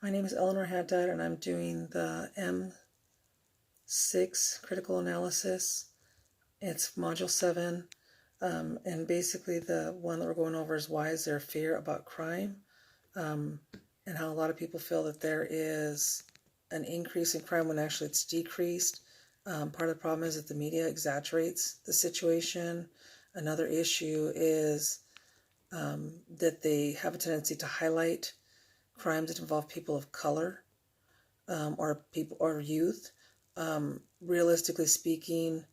My name is Eleanor Haddad, and I'm doing the M6 critical analysis. It's Module 7, and basically the one that we're going over is why is there fear about crime, and how a lot of people feel that there is an increase in crime when actually it's decreased. Part of the problem is that the media exaggerates the situation. Another issue is that they have a tendency to highlight crimes that involve people of color, or people or youth. Realistically speaking,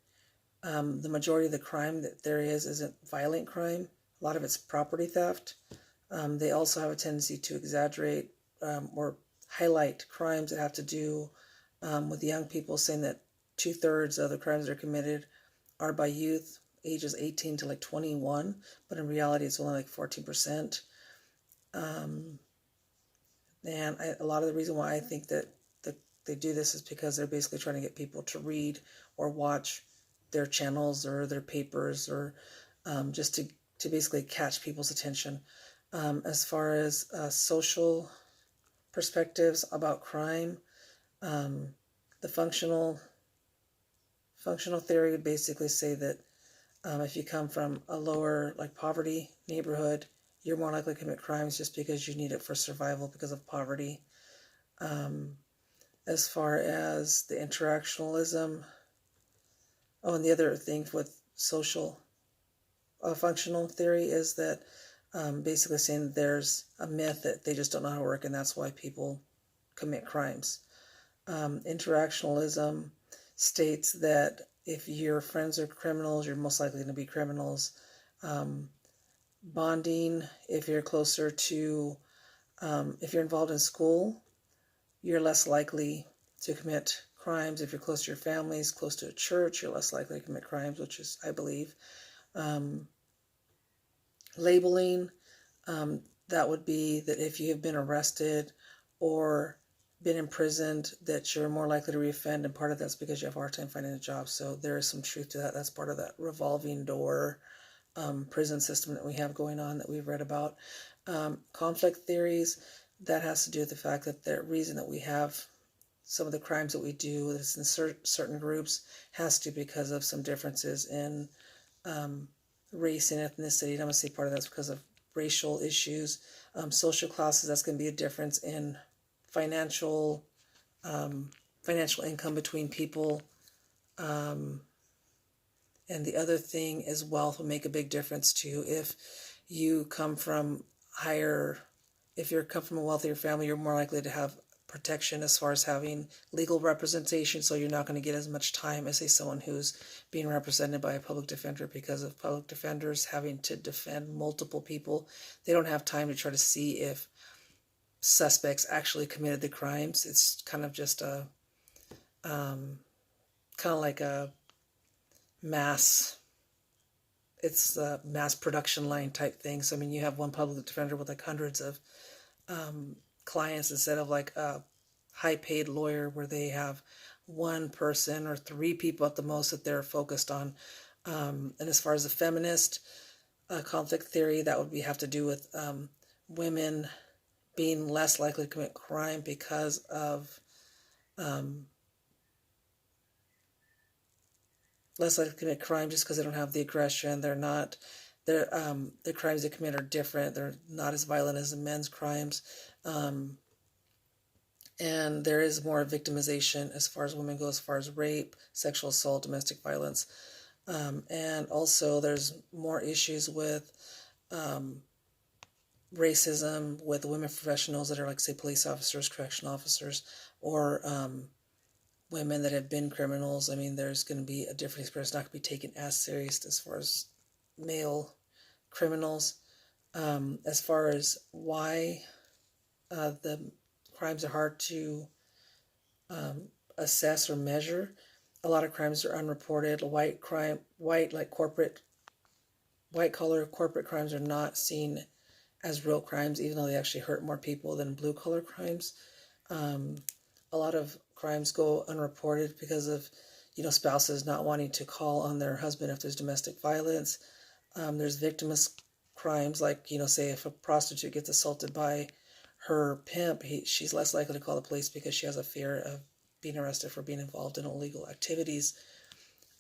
the majority of the crime that there is isn't violent crime. A lot of it's property theft. They also have a tendency to exaggerate or highlight crimes that have to do with young people, saying that 2/3 of the crimes that are committed are by youth ages 18 to like 21, but in reality it's only like 14%. And a lot of the reason why I think that they do this is because they're basically trying to get people to read or watch their channels or their papers, or just to basically catch people's attention. As far as social perspectives about crime, the functional theory would basically say that if you come from a lower, like, poverty neighborhood, you're more likely to commit crimes just because you need it for survival because of poverty. As far as the interactionalism, and the other thing with social functional theory is that basically saying that there's a myth that they just don't know how to work, and that's why people commit crimes. Interactionalism states that if your friends are criminals, you're most likely going to be criminals. Bonding, if you're closer to, if you're involved in school, you're less likely to commit crimes. If you're close to your families, close to a church, you're less likely to commit crimes, which is, I believe. Labeling, that would be that if you have been arrested or been imprisoned, that you're more likely to reoffend, and part of that's because you have a hard time finding a job. So there is some truth to that. That's part of that revolving door prison system that we have going on that we've read about. Conflict theories, that has to do with the fact that the reason that we have some of the crimes that we do in certain groups has to because of some differences in race and ethnicity. And I'm going to say part of that's because of racial issues. Social classes, that's going to be a difference in financial income between people. And the other thing is wealth will make a big difference too. If you come from if you come from a wealthier family, you're more likely to have protection as far as having legal representation, so you're not going to get as much time as, say, someone who's being represented by a public defender, because of public defenders having to defend multiple people. They don't have time to try to see if suspects actually committed the crimes. It's kind of just like a mass production line type thing. So I mean, you have one public defender with like hundreds of clients instead of like a high paid lawyer where they have one person or three people at the most that they're focused on. And as far as the feminist conflict theory, that would have to do with women being less likely to commit crime because of less likely to commit crime just because they don't have the aggression. The crimes they commit are different. They're not as violent as the men's crimes. And there is more victimization as far as women go, as far as rape, sexual assault, domestic violence. And also there's more issues with racism with women professionals that are, like, say, police officers, correctional officers, or women that have been criminals. I mean, there's going to be a difference, but it's not going to be taken as serious as far as male criminals. As far as why the crimes are hard to assess or measure, a lot of crimes are unreported. White collar corporate crimes are not seen as real crimes, even though they actually hurt more people than blue collar crimes. A lot of crimes go unreported because of, spouses not wanting to call on their husband if there's domestic violence. There's victimless crimes, like, say if a prostitute gets assaulted by her pimp, she's less likely to call the police because she has a fear of being arrested for being involved in illegal activities.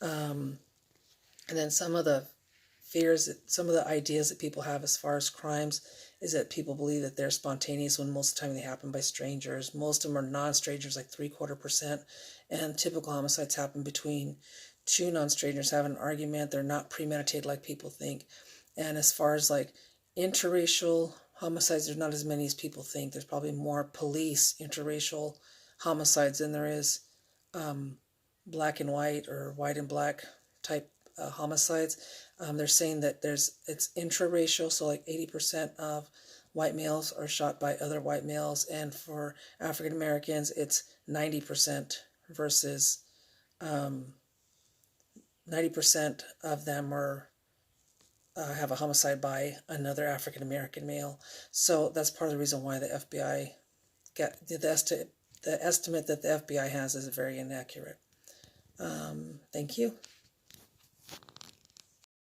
And then some of the fears, some of the ideas that people have as far as crimes is that people believe that they're spontaneous when most of the time they happen by strangers. Most of them are non-strangers, like 3/4%. And typical homicides happen between two non-strangers having an argument. They're not premeditated like people think. And as far as like interracial homicides, there's not as many as people think. There's probably more police interracial homicides than there is black and white or white and black type homicides. They're saying that it's intraracial, so like 80% of white males are shot by other white males, and for African Americans it's 90% versus 90% of them are have a homicide by another African American male. So that's part of the reason why the FBI the estimate that the FBI has is very inaccurate. Thank you.